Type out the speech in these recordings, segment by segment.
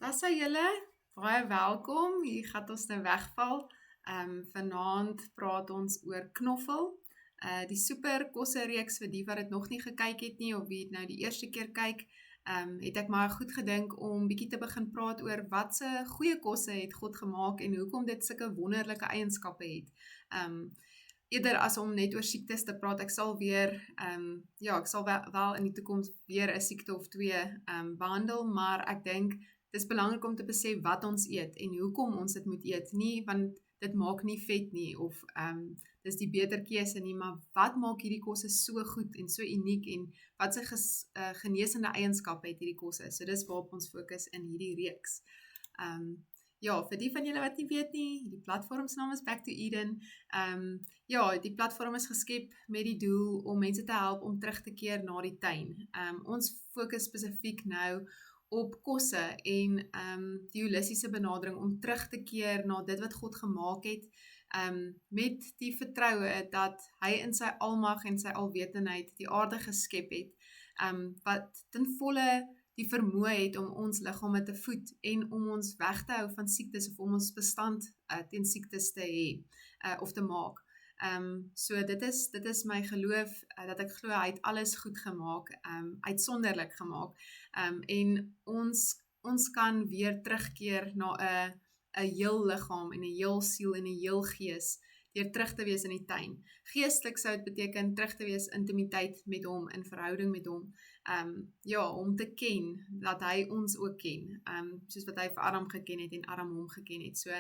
Tassa julle, baie welkom. Hier gaan ons nou wegval. Vanaand praat ons oor knoffel. Die super kosse reeks vir die wat dit nog nie gekyk het nie, of wie het nou die eerste keer kyk, het ek maar goed gedink om bietjie te begin praat oor watse goeie kosse het God gemaak en hoekom dit sulke wonderlike eienskappe het. Eerder as om net oor siektes te praat, ek sal weer, ek sal wel in die toekoms weer 'n siekte of twee behandel, maar ek dink dis belangrik om te besef wat ons eet en hoekom ons dit moet eet. Nie want dit maak nie vet nie of dis die beter keuse nie, maar wat maak hierdie kosse so goed en so uniek en wat se genesende eienskappe het hierdie kosse. So dis waarop ons fokus in hierdie reeks. Vir die van julle wat nie weet nie, die platform se naam is Back to Eden. Die platform is geskep met die doel om mense te help om terug te keer na die tuin. Ons fokus spesifiek nou op kosse en die holistiese benadering om terug te keer na dit wat God gemaak het, met die vertroue dat hy in sy almag en sy alwetendheid die aarde geskep het, wat ten volle die vermoë het om ons liggame te voed en om ons weg te hou van siektes of om ons bestand teen siektes te hê of te maak. So dit is my geloof, dat ek glo hy het alles goed gemaak, uitsonderlik gemaak, en ons kan weer terugkeer na 'n heel liggaam en 'n heel siel en 'n heel gees, deur terug te wees in die tuin. Geestelik sou dit beteken terug te wees intimiteit met hom, in verhouding met hom, om te ken, dat hy ons ook ken, soos wat hy vir Adam geken het en Adam hom geken het. So,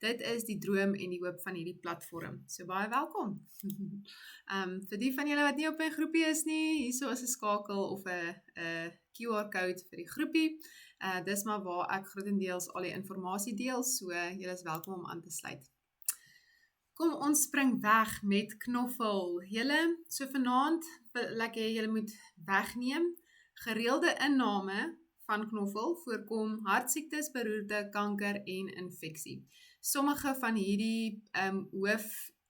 dit is die droom en die hoop van hierdie platform. So, baie welkom. Vir die van julle wat nie op my groepie is nie, hierso is 'n skakel of 'n QR-code vir die groepie. Dis maar waar ek grootendeels al die inligting deel, so julle is welkom om aan te sluit. Kom ons spring weg met knoffel. So vanaand wil ek hê julle moet wegneem. Gereelde inname van knoffel voorkom hartsiektes, beroerte, kanker en infeksie. Sommige van hierdie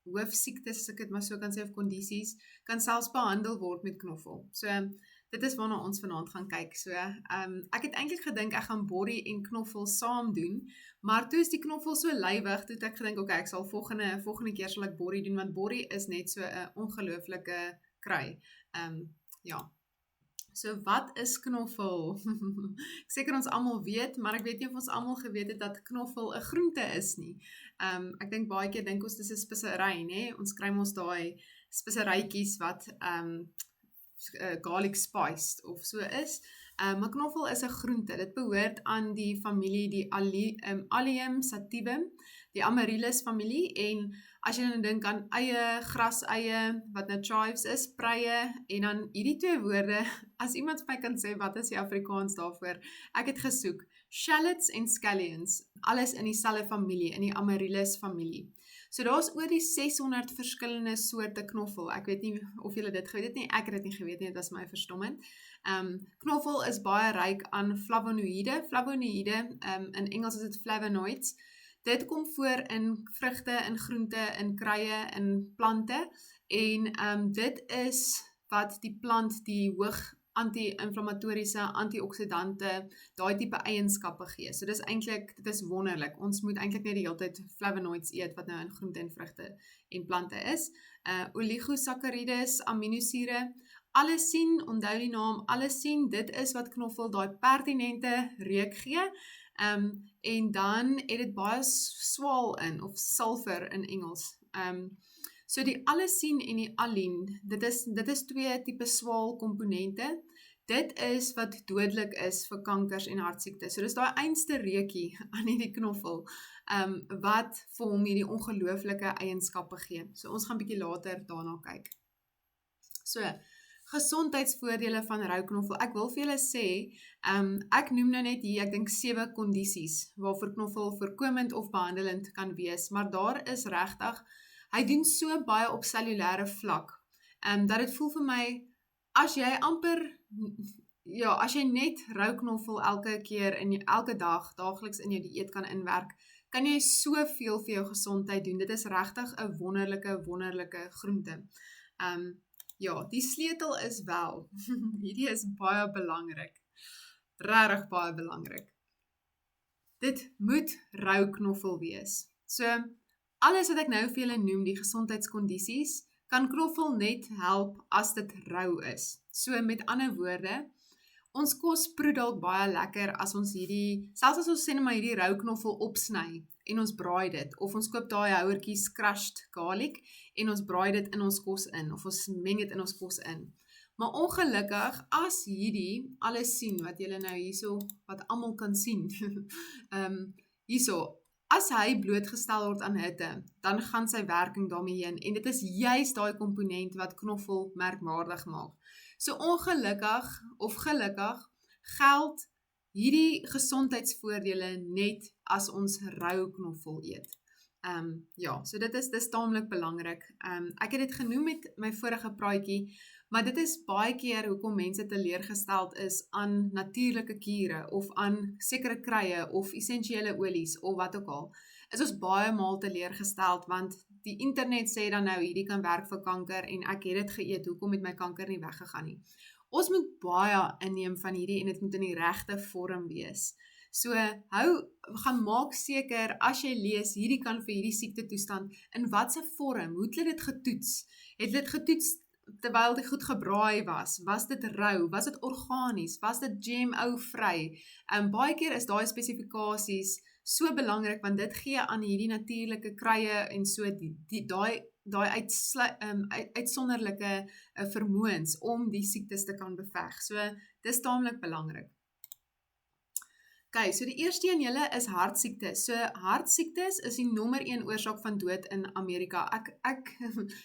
hoofsiektes, as ek dit maar so kan sê, of kondisies, kan selfs behandel word met knoffel. So dit is waarna ons vanaand gaan kyk. So ek het eintlik gedink ek gaan borrie en knoffel saam doen, maar toe is die knoffel so lywig, toe het ek gedink, ek sal volgende keer sal ek borrie doen, want borrie is net so 'n ongelooflike kry. So wat is knoffel? Ek seker ons almal weet, maar ek weet nie of ons almal geweet het dat knoffel 'n groente is nie. Ek dink baie keer dink ons dis 'n spesery, né? Ons kry mos daai speserytjies wat garlic spiced of so is. Maar knoffel is 'n groente. Dit behoort aan die familie, die Allium sativum, die Amaryllis familie, en as jy nou dink aan eie, graseie, wat nou chives is, preie, en dan hierdie twee woorde, as iemand my kan sê, wat is die Afrikaans daarvoor? Ek het gesoek, shallots en scallions, alles in dieselfde familie, in die Amaryllis familie. So daar is oor die 600 verskillende soorte knoffel. Ek weet nie of julle dit geweet het nie, ek het dit nie geweet nie, dit was my verstommend. Knoffel is baie ryk aan flavonoïde. Flavonoïde, in Engels is dit flavonoids. Dit kom voor in vrugte, in groente, in kruie, in plante, en dit is wat die plant die hoog anti-inflammatoriese, antioxidante, daai tipe eienskappe gee. So dit is wonderlik. Ons moet eintlik net die hele tyd flavonoids eet wat nou in groente en vrugte en plante is. Oligosakcharides, aminosure, allisien, onthou die naam, allisien, dit is wat knoffel daai pertinente reuk gee. En dan het dit baie swaal in, of sulfur in Engels. So die allisien en die allien, dit is twee tipe swaal komponente. Dit is wat dodelik is vir kankers en hartsiektes. So dis daai einste reukie aan hierdie knoffel, wat vir hom hierdie ongelooflike eienskappe gee. So ons gaan bietjie later daarna kyk. So, gesondheidsvoordele van rou knoffel. Ek wil vir julle sê, ek noem nou net hier, ek dink 7 kondisies waarvoor knoffel voorkomend of behandelend kan wees, maar daar is regtig, hy doen so baie op cellulêre vlak, dat dit voel vir my, as jy net rou knoffel elke keer, elke dag, daagliks in jou dieet kan inwerk, kan jy soveel vir jou gesondheid doen. Dit is regtig 'n wonderlike groente. Die sleutel is wel, hierdie is baie belangrik, regtig baie belangrik. dit moet rou knoffel wees. So, alles wat ek nou vir julle noem, die gesondheidskondisies, kan knoffel net help as dit rou is. So, met ander woorde, ons kos proe dalk baie lekker as ons selfs as ons sê net maar hierdie rou knoffel opsny en ons braai dit, of ons koop daai houertjies crushed garlic en ons braai dit in ons kos in, of ons meng dit in ons kos in. Maar ongelukkig, as hierdie alles sien, wat julle nou hierso, wat almal kan sien, hierso, as hy blootgestel word aan hitte, dan gaan sy werking daarmee heen, en dit is juist daai komponent wat knoffel merkwaardig maak. So ongelukkig, of gelukkig, geld hierdie gesondheidsvoordele net as ons rou knoffel eet. Ja, so dit is taamlik belangrik. Ek het dit genoem met my vorige praatjie, maar dit is baie keer hoekom mense teleurgesteld is aan natuurlike kure of aan sekere kruie of essensiële olies of wat ook al. Is ons baie maal teleurgesteld want die internet sê dan nou hierdie kan werk vir kanker en ek het dit geëet, hoekom het my kanker nie weggegaan nie. Ons moet baie inneem van hierdie en dit moet in die regte vorm wees. So, gaan maak seker as jy lees, hierdie kan vir hierdie siekte toestand, in watse vorm, hoe het hulle dit getoets? Het dit getoets terwyl dit goed gebraai was dit rou, was dit organies, was dit GMO-vry? Baie keer is daai spesifikasies so belangrik, want dit gee aan hierdie natuurlike kruie en so daai uitsonderlike vermoëns om die siektes te kan beveg. So, dis taamlik belangrik. Okay, so die eerste een julle is hartsiektes. So hartsiektes is die nommer 1 oorsaak van dood in Amerika.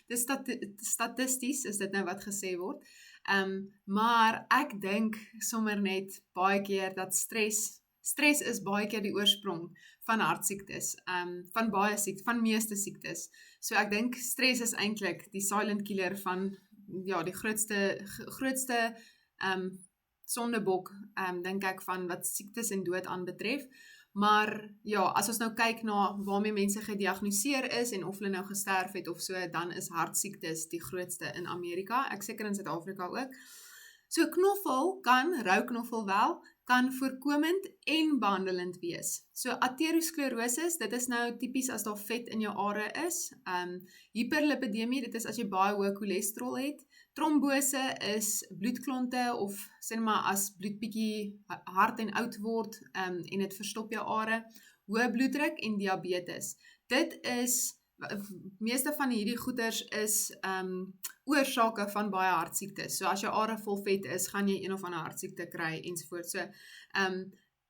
Dis statisties is dit nou wat gesê word. Maar ek dink sommer net baie keer dat stres is baie keer die oorsprong van hartsiektes, van meeste siektes. So ek dink stres is eintlik die silent killer van die grootste sondebok, dink ek van wat siektes en dood aanbetref. Maar ja, as ons nou kyk na waarmee mense gediagnoseer is en of hulle nou gesterf het of so, dan is hartsiektes die grootste in Amerika, ek seker in Suid-Afrika ook. So knoffel rou knoffel wel, kan voorkomend en behandelend wees. So aterosklerosis, dit is nou typies as daar vet in jou are is. Hyperlipidemie, dit is as jy baie hoë cholesterol het. Trombose is bloedklonte of sê maar as bloed bietjie hard en oud word en dit verstop jou are. Hoë bloeddruk en diabetes. Dit is, meeste van hierdie goeters is oorsake van baie hartsiektes. So as jou are vol vet is, gaan jy een of ander hartsiekte kry ensovoort. So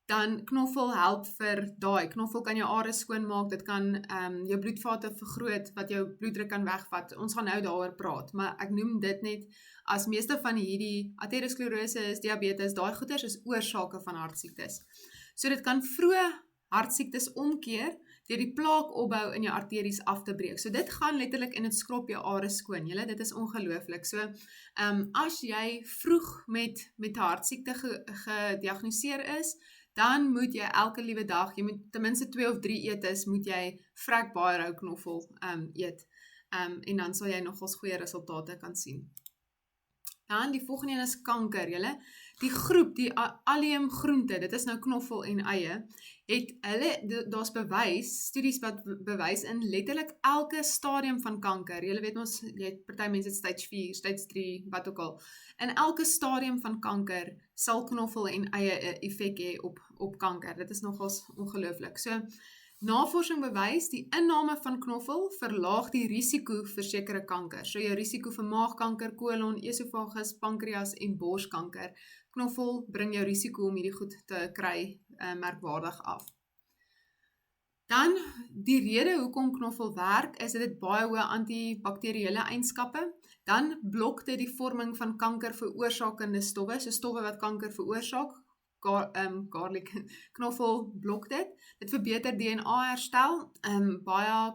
dan knoffel help vir daai. Knoffel kan jou are skoonmaak, dit kan jou bloedvate vergroot, wat jou bloeddruk kan wegvat. Ons gaan nou daaroor praat, maar ek noem dit net as meeste van hierdie aterosklerosis, diabetes, daai goeters is oorsake van hartsiektes. So dit kan vroeë hartsiektes omkeer deur die plaak opbou in jou arteries af te breek. So dit gaan letterlik in dit skrob jou are skoon. Julle, dit is ongelooflik. So as jy vroeg met hartsiekte gediagnoseer is, dan moet jy elke liewe dag, jy moet ten minste 2 of 3 etes, moet jy vrek baie rou knoffel eet. En dan sal jy nogals goeie resultate kan sien. Dan die volgende een is kanker, julle. Die groep, die allium groente, dit is nou knoffel en eie, daar's studies wat bewys in letterlik elke stadium van kanker. Julle weet ons, party mense het stage 4, stage 3, wat ook al. In elke stadium van kanker sal knoffel en eie 'n effek hê op kanker. Dit is nogals ongelooflik. So, navorsing bewys, die inname van knoffel verlaag die risiko vir sekere kanker. So jou risiko vir maagkanker, kolon, esophagus, pankreas en borskanker. Knoffel bring jou risiko om hierdie goed te kry merkwaardig af. Dan, die rede hoekom knoffel werk, is dat dit baie hoë antibakteriële eienskappe. Dan blok dit die vorming van kanker veroorsakende stowwe, so stowwe wat kanker veroorsaak. Garlic, knoffel blok dit. Dit verbeter DNA herstel. Baie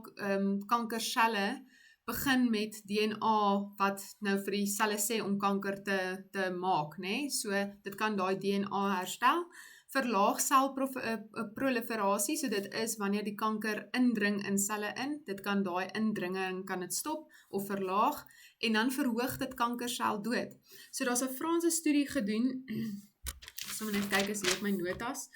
kankerselle begin met DNA wat nou vir die selle sê om kanker te maak, né? So dit kan daai DNA herstel. Verlaag selproliferasie, so dit is wanneer die kanker indring in selle in. Dit kan daai indringing kan dit stop of verlaag en dan verhoog dit kankersel dood. So daar's 'n Franse studie gedoen. Ek sal net kyk as hier op my notas.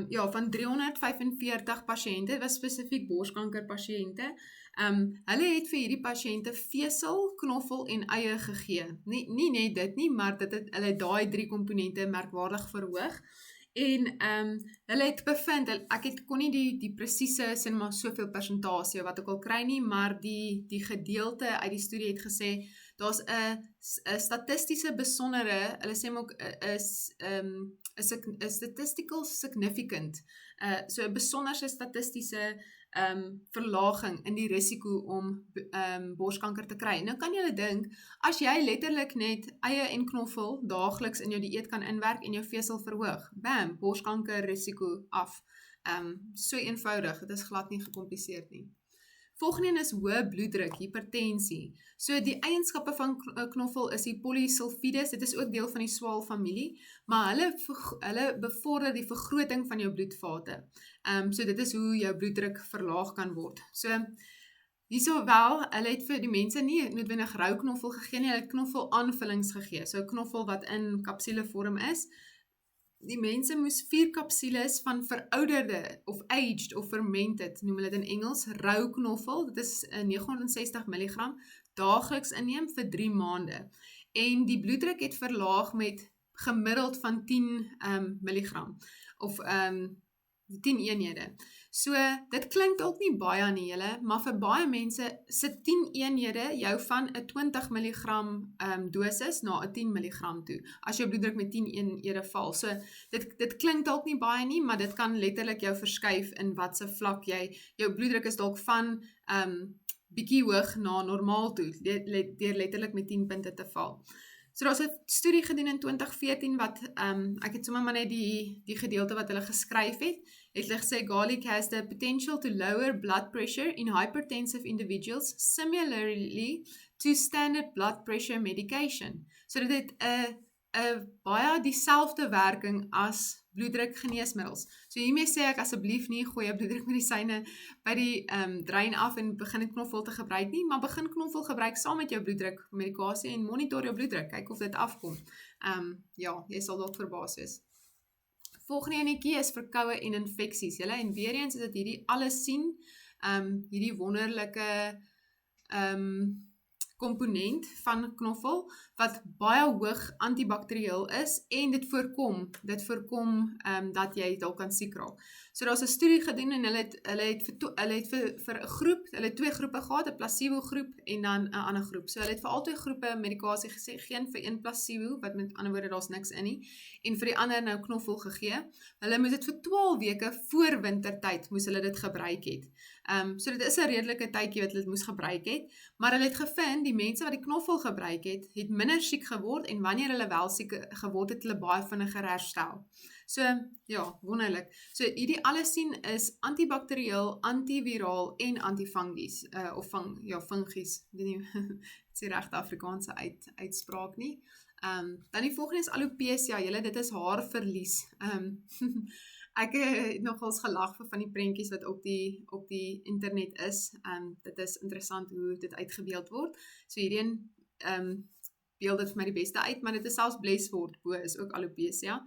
Ja, van 345 pasiënte, was spesifiek borskanker pasiënte. Hulle het vir hierdie pasiënte vesel, knoffel en eie gegee. Nie net dit nie, maar hulle het daai 3 komponente merkwaardig verhoog. En hulle het bevind, ek kon nie die presiese sin maar soveel persentasie wat ek al kry nie, maar die gedeelte uit die studie het gesê, daar's 'n statistiese besondere, hulle sê ook is 'n statistical significant, so 'n besonderse statistiese verlaging in die risiko om borskanker te kry. Nou kan jy dink, as jy letterlik net eie en knoffel daagliks in jou dieet kan inwerk en jou vesel verhoog, bam, borskanker risiko af. So eenvoudig, dit is glad nie gecompliseerd nie. Volgende is hoë bloeddruk, hipertensie. So die eienskappe van knoffel is die polysulfides, dit is ook deel van die swaal familie, maar hulle bevorder die vergroting van jou bloedvate. So dit is hoe jou bloeddruk verlaag kan word. So hierso wel, hulle het vir die mense nie noodwendig rou knoffel gegee nie, hulle het knoffel aanvullings gegee. So knoffel wat in kapsulevorm is. Die mense moes 4 kapsules van verouderde of aged of fermented, noem hulle dit in Engels, rou knoffel, dit is 960 mg, daagliks inneem vir 3 maande. En die bloeddruk het verlaag met gemiddeld van 10 mg of 10 eenhede. So dit klink dalk nie baie nie julle, maar vir baie mense se 10 eenhede jou van 'n 20 mg dosis na 'n 10 mg toe, as jou bloeddruk met 10 eenhede val. So dit klink dalk nie baie nie, maar dit kan letterlik jou verskuif in watse vlak jou bloeddruk is dalk van bietjie hoog na normaal toe, deur letterlik met 10 punte te val. So daar's 'n studie gedoen in 2014 wat, ek het sommer maar net die gedeelte wat hulle geskryf het hulle gesê garlic has the potential to lower blood pressure in hypertensive individuals similarly to standard blood pressure medication. So dit het 'n baie dieselfde werking as bloeddrukgeneesmiddels. So hiermee sê ek asseblief nie gooi jou bloeddrukmedisyne by die drein af en begin knoffel te gebruik nie, maar begin knoffel gebruik saam met jou bloeddrukmedikasie en monitor jou bloeddruk, kyk of dit afkom. Ja, jy sal dalk verbaas wees. Volgende enetjie is verkoue en infeksies. Julle en weer eens is dit hierdie alles sien, hierdie wonderlike komponent van knoffel wat baie hoog antibakterieel is en dit voorkom dat jy dalk kan siek raak. So daar's 'n studie gedoen en hulle het vir 'n groep, hulle het 2 groepe gehad, 'n placebo groep en dan 'n ander groep. So hulle het vir albei groepe medikasie gesê, geen vir een placebo, wat met ander woorde daar's niks in nie, en vir die ander nou knoffel gegee. Hulle moes dit vir 12 weke voor wintertyd moes hulle dit gebruik het. So dit is 'n redelike tydjie wat hulle dit moes gebruik het, maar hulle het gevind die mense wat die knoffel gebruik het minder siek geword en wanneer hulle wel siek geword het, hulle baie vinniger herstel. So ja, wonderlik. So hierdie alles sien is antibakterieel, antiviraal en antifungies fungies. Ek weet nie is die regte Afrikaanse uitspraak nie. Dan die volgende is alopecia. Julle, dit is haarverlies. Ek het nogals gelag vir van die prentjies wat op die internet is. Dit is interessant hoe dit uitgebeeld word. So hierheen beeld dit vir my die beste uit, maar dit is selfs blesword bo is ook alopecia.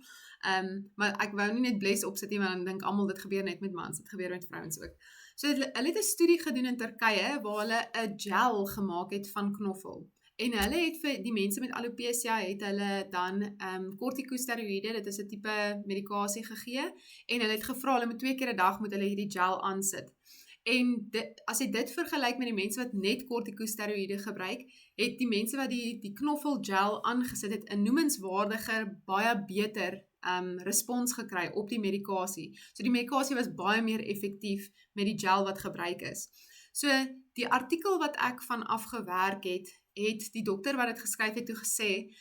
Maar ek wou nie net bles opsit nie, want dan dink almal dit gebeur net met mans, dit gebeur met vrouens ook. So hulle het 'n studie gedoen in Turkye waar hulle 'n gel gemaak het van knoffel. En hulle het vir die mense met alopecia het hulle dan kortikosteroïde, dit is 'n tipe medikasie gegee en hulle het gevra hulle moet 2 keer 'n dag moet hulle hierdie gel aansit. En as jy dit vergelyk met die mense wat net kortikosteroïde gebruik, het die mense wat die knoffel gel aangesit het 'n noemenswaardiger, baie beter respons gekry op die medikasie. So die medikasie was baie meer effektief met die gel wat gebruik is. So die artikel wat ek van afgewerk het die dokter wat dit geskryf het toe gesê,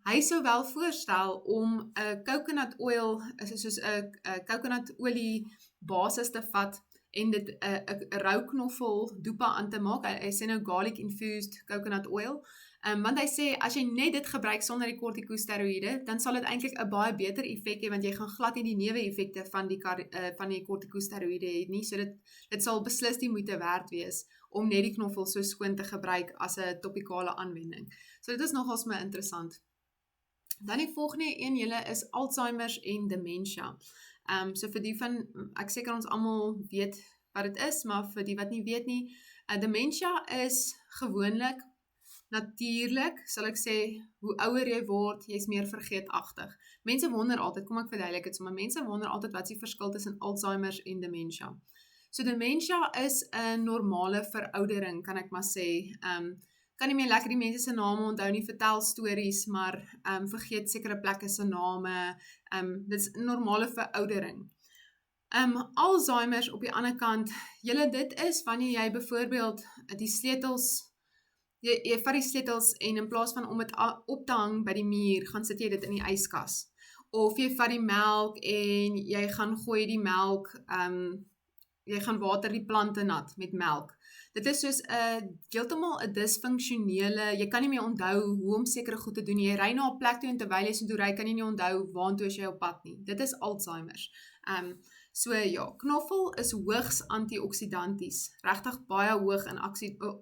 hy sou wel voorstel om 'n coconut oil, soos 'n coconut olie basis te vat en dit 'n rou knoffel dopa aan te maak. Hy sê nou garlic infused coconut oil. Want hy sê, as jy net dit gebruik sonder die kortikosteroïde, dan sal dit eintlik 'n baie beter effek hê, want jy gaan glad nie die neeweffekte van die kortikosteroïde hê nie. So dit sal beslis die moeite werd wees om net die knoffel so skoon te gebruik as 'n topikale aanwending. So dit is nogals my interessant. Dan die volgende een julle is Alzheimer's en dementia. So vir die van, ek seker ons almal weet wat dit is, maar vir die wat nie weet nie, dementia is gewoonlik natuurlik, sal ek sê, hoe ouer jy word, jy is meer vergeetachtig. Mense wonder altyd, kom ek verduidelik het, maar mense wonder altyd wat is die verskil tussen Alzheimer's en dementia. So dementia is 'n normale veroudering, kan ek maar sê. Kan nie meer lekker die mense se name onthou nie, vertel stories, maar vergeet sekere plekke se name. Dit is 'n normale veroudering. Alzheimer's op die ander kant, dit is wanneer jy byvoorbeeld die sleutels Jy vat die sleutels en in plaas van om dit op te hang by die muur, gaan sit jy dit in die yskas. Of jy vat die melk en jy gaan gooi die melk, jy gaan water die plante nat met melk. Dit is soos heeltemal 'n disfunksionele, jy kan nie meer onthou hoe om sekere goed te doen. Jy ry na 'n plek toe en terwyl jy so toe ry, kan jy nie onthou waantoe as jy op pad nie. Dit is Alzheimer's. So ja, knoffel is hoogs antioksidanties, regtig baie hoog in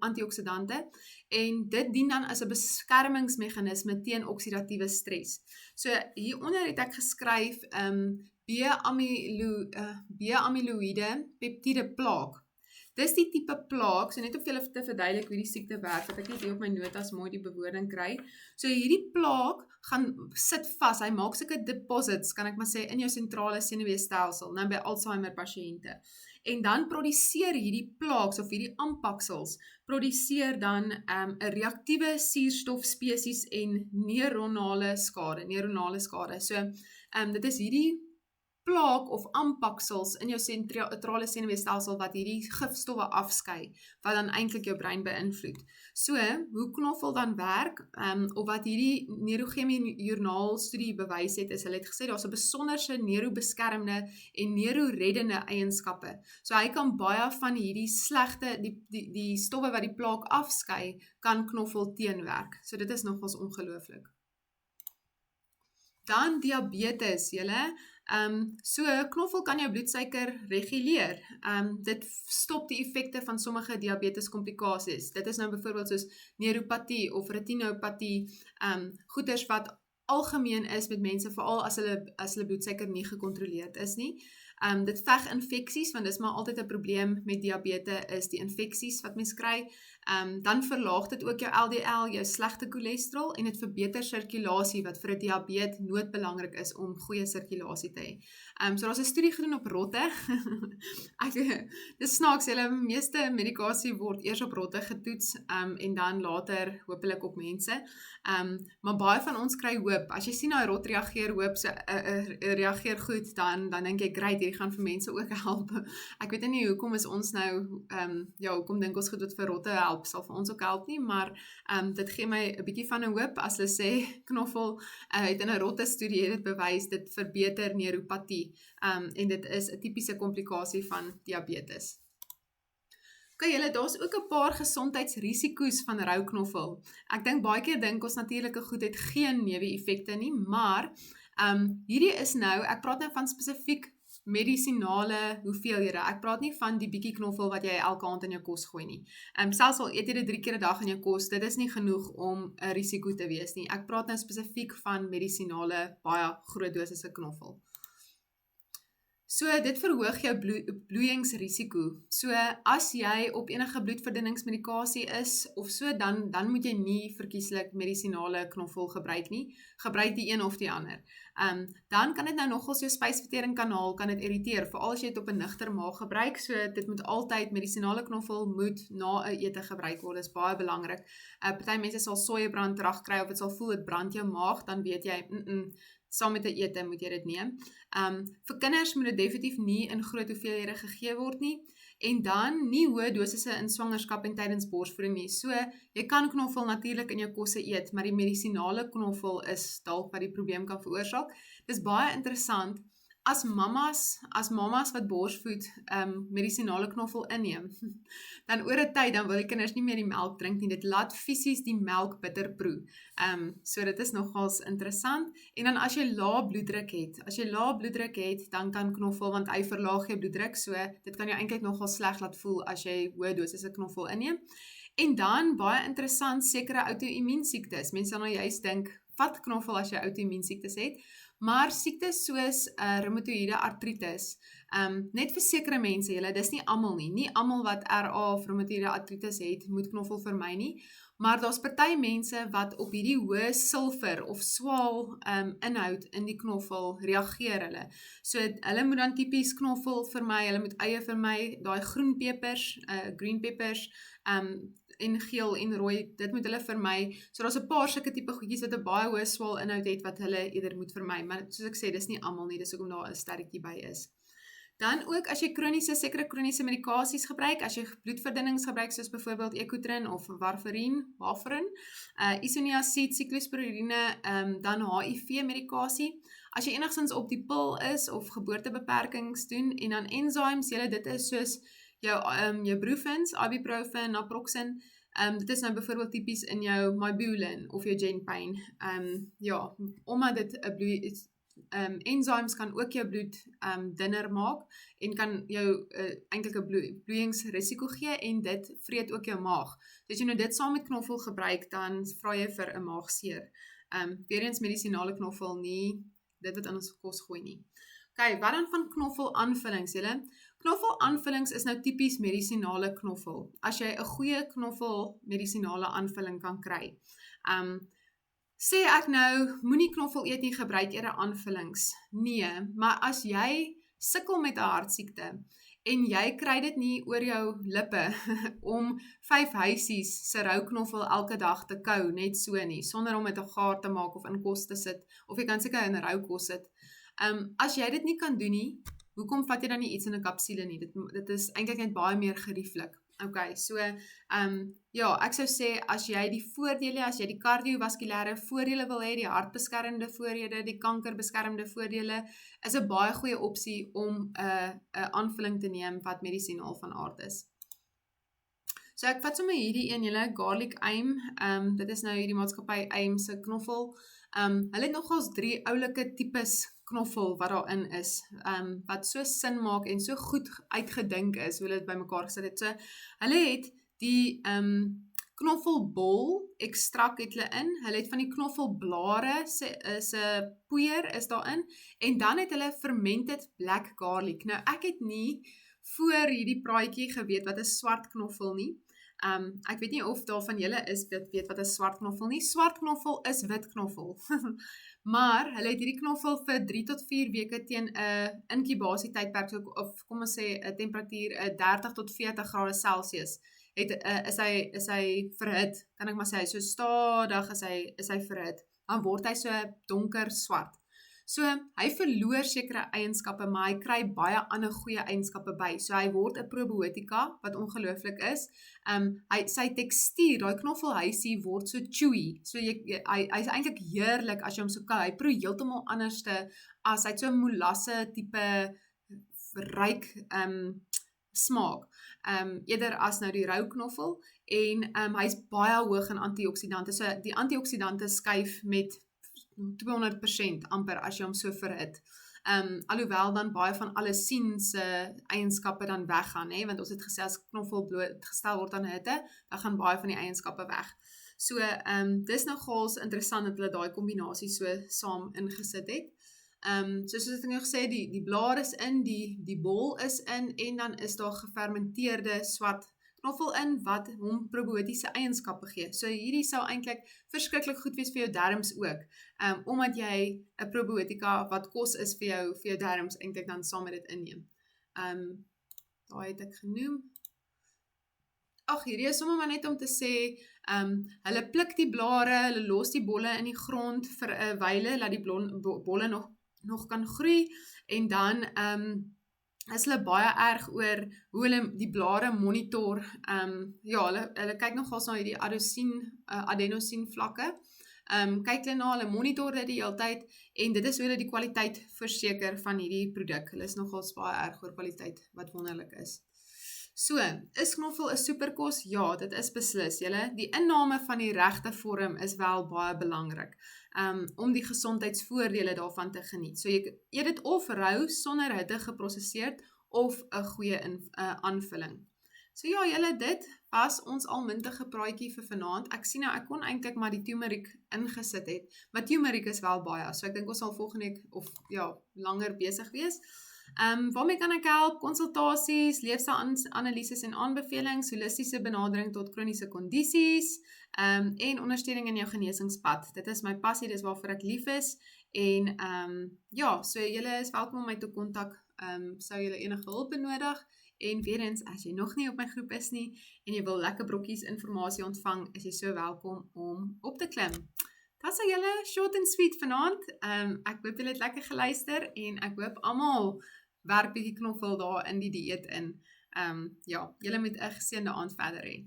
antioksidante, en dit dien dan as 'n beskermingsmeganisme teen oksidatiewe stres. So hieronder het ek geskryf B-amiloïde peptide plaak. Dis die tipe plaak, so net om vir julle te verduidelik hoe die siekte werk, dat ek net hier op my notas mooi die bewoording kry. So hierdie plaak gaan sit vas, hy maak sulke deposits, kan ek maar sê, in jou sentrale senuweestelsel, nou by Alzheimer pasiënte. En dan produseer hierdie plaaks of hierdie aanpaksels, produseer dan 'n reaktiewe suurstofspesies en neuronale skade. So dit is hierdie plaak of aanpaksels in jou sentrale senuweestelsel wat hierdie gifstowwe afskei, wat dan eintlik jou brein beïnvloed. So, hoe knoffel dan werk, of wat hierdie Neurochemie Joernaal studie bewys het, is hulle het gesê, daar's 'n besonderse neurobeskermende en neuroreddende eienskappe. So hy kan baie van hierdie slegte, die stowwe wat die plaak afskei, kan knoffel teenwerk. So dit is nogals ongelooflik. Dan diabetes, julle. So knoffel kan jou bloedsuiker reguleer. Dit stop die effekte van sommige diabetes komplikasies. Dit is nou byvoorbeeld soos neuropatie of retinopatie, goeters wat algemeen is met mense, veral as hulle bloedsuiker nie gekontroleerd is nie. Dit veg infeksies, want dis maar altyd 'n probleem met diabetes, is die infeksies wat mens kry. Dan verlaag dit ook jou LDL, jou slegte cholesterol, en dit verbeter sirkulasie, wat vir 'n diabetes noodbelangrik is om goeie sirkulasie te hê. So daar's 'n studie gedoen op rotte. Dis snaaks, julle meeste medikasie word eers op rotte getoets, en dan later hopelik op mense. Maar baie van ons kry hoop. As jy sien nou 'n rot reageer goed, dan dink jy, great, hierdie gaan vir mense ook help. Ek weet nie hoekom is ons nou, hoekom dink ons goed wat vir rotte help, sal vir ons ook help nie, maar dit gee my 'n bietjie van 'n hoop as hulle sê knoffel het in 'n rotte studie dit bewys, dit verbeter neuropatie, en dit is 'n tipiese komplikasie van diabetes. Julle, daar's ook 'n paar gesondheidsrisiko's van rou knoffel. Ek dink baie keer dink ons natuurlike goed het geen neeweffekte nie, maar hierdie is nou, ek praat nou van spesifiek medisinale hoeveelhede. Ek praat nie van die bietjie knoffel wat jy elke aand in jou kos gooi nie. Selfs al eet jy dit 3 keer 'n dag in jou kos, dit is nie genoeg om 'n risiko te wees nie. Ek praat nou spesifiek van medisinale, baie groot dosisse knoffel. So dit verhoog jou bloeiingsrisiko. So as jy op enige bloedverdunningsmedikasie is of so, dan moet jy nie verkieslik medisinale knoffel gebruik nie. Gebruik die een of die ander. Dan kan dit nou nogals jou spysverteringskanaal kan dit irriteer, veral as jy dit op 'n nugter maag gebruik. So dit moet altyd, medisinale knoffel moet na 'n ete gebruik word. Dit is baie belangrik. Party mense sal sojabrand terugkry of dit sal voel dit brand jou maag, dan weet jy, saam met 'n ete moet jy dit neem. Vir kinders moet dit definitief nie in groot hoeveelhede gegee word nie, en dan nie hoë dosisse in swangerskap en tydens borsvoeding nie. So, jy kan knoffel natuurlik in jou kosse eet, maar die medisinale knoffel is dalk wat die probleem kan veroorsaak. Dis baie interessant, as mamas wat borsvoed medisinale knoffel inneem, dan oor 'n tyd dan wil die kinders nie meer die melk drink nie. Dit laat fisies die melk bitter proe. So dit is nogals interessant. En dan as jy lae bloeddruk het, dan kan knoffel, want hy verlaag jou bloeddruk, so dit kan jou eintlik nogal sleg laat voel as jy hoë dosisse knoffel inneem. En dan baie interessant, sekere outoimmuunsiektes. Mense sal nou juist dink, vat knoffel as jy outoimmuunsiektes het, Maar siektes soos reumatoïde artritis, net vir sekere mense, julle, dis nie almal nie. Nie almal wat RA of reumatoïde artritis het, moet knoffel vermy nie. Maar daar's party mense wat op hierdie hoë sulfur of swaal inhoud in die knoffel reageer hulle. So hulle moet dan tipies knoffel vermy, hulle moet eie vermy, daai groen pepers, green peppers, en geel en rooi, dit moet hulle vermy. So daar's 'n paar sulke tipe goedjies wat 'n baie hoë swaal inhoud het wat hulle eerder moet vermy. Maar soos ek sê, dis nie almal nie, dis hoekom daar 'n sterretjie by is. Dan ook as jy sekere kroniese medikasies gebruik, as jy bloedverdunnings gebruik soos byvoorbeeld Ecotrin of warfarin, isoniazid, cyclosporine, dan HIV medikasie. As jy enigstens op die pil is of geboortebeperkings doen en dan enzymes, dit is soos jou Brufens, ibuprofen, naproxen, dit is nou byvoorbeeld typies in jou Mybulin of jou Genpain. Omdat dit enzymes kan ook jou bloed dunner maak en kan jou eintlik 'n bloeiingsrisiko gee en dit vreet ook jou maag. So as jy nou dit saam met knoffel gebruik, dan vra jy vir 'n maagseer. Weer eens medisinale knoffel, nie dit wat in ons kos gooi nie. Okay, wat dan van knoffel aanvullings, julle? Knoffel aanvullings is nou typies medisinale knoffel. As jy 'n goeie knoffel medisinale aanvulling kan kry. Sê ek nou, moenie knoffel eet nie, gebruik eerder aanvullings. Nee, maar as jy sukkel met 'n hartsiekte en jy kry dit nie oor jou lippe om 5 huisies se rou knoffel elke dag te kou, net so nie, sonder om dit 'n gaar te maak of in kos te sit, of jy kan seker in rou kos sit. As jy dit nie kan doen nie, hoekom vat jy dan nie iets in 'n kapsule nie? Dit is eintlik net baie meer gerieflik. Okay, so ek sou sê as jy die voordele, as jy die kardiovaskulêre voordele wil hê, die hartbeskermende voordele, die kankerbeskermende voordele, is 'n baie goeie opsie om 'n aanvulling te neem wat medisinaal van aard is. So ek vat sommer hierdie een, julle, Garlic Aim. Dit is nou hierdie maatskappy Aim se knoffel. Hulle het nogals 3 oulike tipes knoffel wat daarin is, wat so sin maak en so goed uitgedink is, hoe hulle dit bymekaar gesit het. So, hulle het die knoffelbol ekstrak het hulle in, hulle het van die knoffelblare se poeier is daarin, en dan het hulle fermented black garlic. Nou, ek het nie voor hierdie praatjie geweet wat 'n swart knoffel nie. Ek weet nie of daar van julle is weet wat 'n swart knoffel nie. Swart knoffel is wit knoffel. Maar hulle het hierdie knoffel vir 3 tot 4 weke teen 'n inkubasietydperk, of kom ons sê 'n temperatuur 30 tot 40 grade Celsius, is hy verhit, kan ek maar sê, so stadig is hy verhit, dan word hy so donker swart. So, hy verloor sekere eienskappe, maar hy kry baie ander goeie eienskappe by. So, hy word 'n probiotika, wat ongelooflik is. Sy tekstuur, daai knoffelhuisie word so chewy. So, hy is eintlik heerlik as jy hom so kou. Hy proe heeltemal anderste as hy so molasse tipe ryk smaak. Eerder as nou die rou knoffel. En hy is baie hoog in antioksidante. So, die antioksidante skuif met 200% amper as jy hom so verhit. Alhoewel dan baie van allesien se eienskappe dan weggaan, want ons het gesê as knoffel blootgestel word aan hitte, dan gaan baie van die eienskappe weg. So, dis nogals interessant dat hulle daai kombinasie so saam ingesit het. Soos ek nou gesê, die blaar is in, die bol is in, en dan is daar gefermenteerde swart knoffel in, wat hom probiotiese eienskappe gee. So hierdie sou eintlik verskriklik goed wees vir jou darmes ook, omdat jy 'n probiotika wat kos is vir jou darmes eintlik dan saam met dit inneem. Daai het ek genoem. Hierdie is sommer maar net om te sê, hulle pluk die blare, hulle los die bolle in die grond vir 'n wyle, laat die bolle nog kan groei, en dan is hulle baie erg oor hoe hulle die blare monitor. Hulle kyk nogals na hierdie adenosien vlakke. Kyk hulle na, hulle monitor dit die hele tyd, en dit is hoe hulle die kwaliteit verseker van hierdie produk. Hulle is nogals baie erg oor kwaliteit, wat wonderlik is. So, is knoffel 'n superkos? Ja, dit is beslis, julle. Die inname van die regte vorm is wel baie belangrik, om die gesondheidsvoordele daarvan te geniet. So, jy eet dit of rou, sonder hitte geprosesseerd, of 'n goeie aanvulling. So ja, julle, dit was ons almintige praatjie vir vanaand. Ek sien nou, ek kon eintlik maar die turmeric ingesit het, maar turmeric is wel baie, so ek dink ons sal volgende week of ja, langer besig wees. Waarmee kan ek help? Konsultasies, leefstylanalises en aanbevelings, holistiese benadering tot kroniese kondisies, en ondersteuning in jou genesingspad. Dit is my passie, dis waarvoor ek lief is. En ja, so julle is welkom om my te kontak, sou julle enige hulp benodig. En weer eens, as jy nog nie op my groep is nie, en jy wil lekker brokkies informasie ontvang, is jy so welkom om op te klim. Dat is julle short and sweet vanaand. Ek hoop julle het lekker geluister, en ek hoop almal werk bietjie knoffel daar in die dieet in. Ja, julle moet 'n geseënde aand verder hê.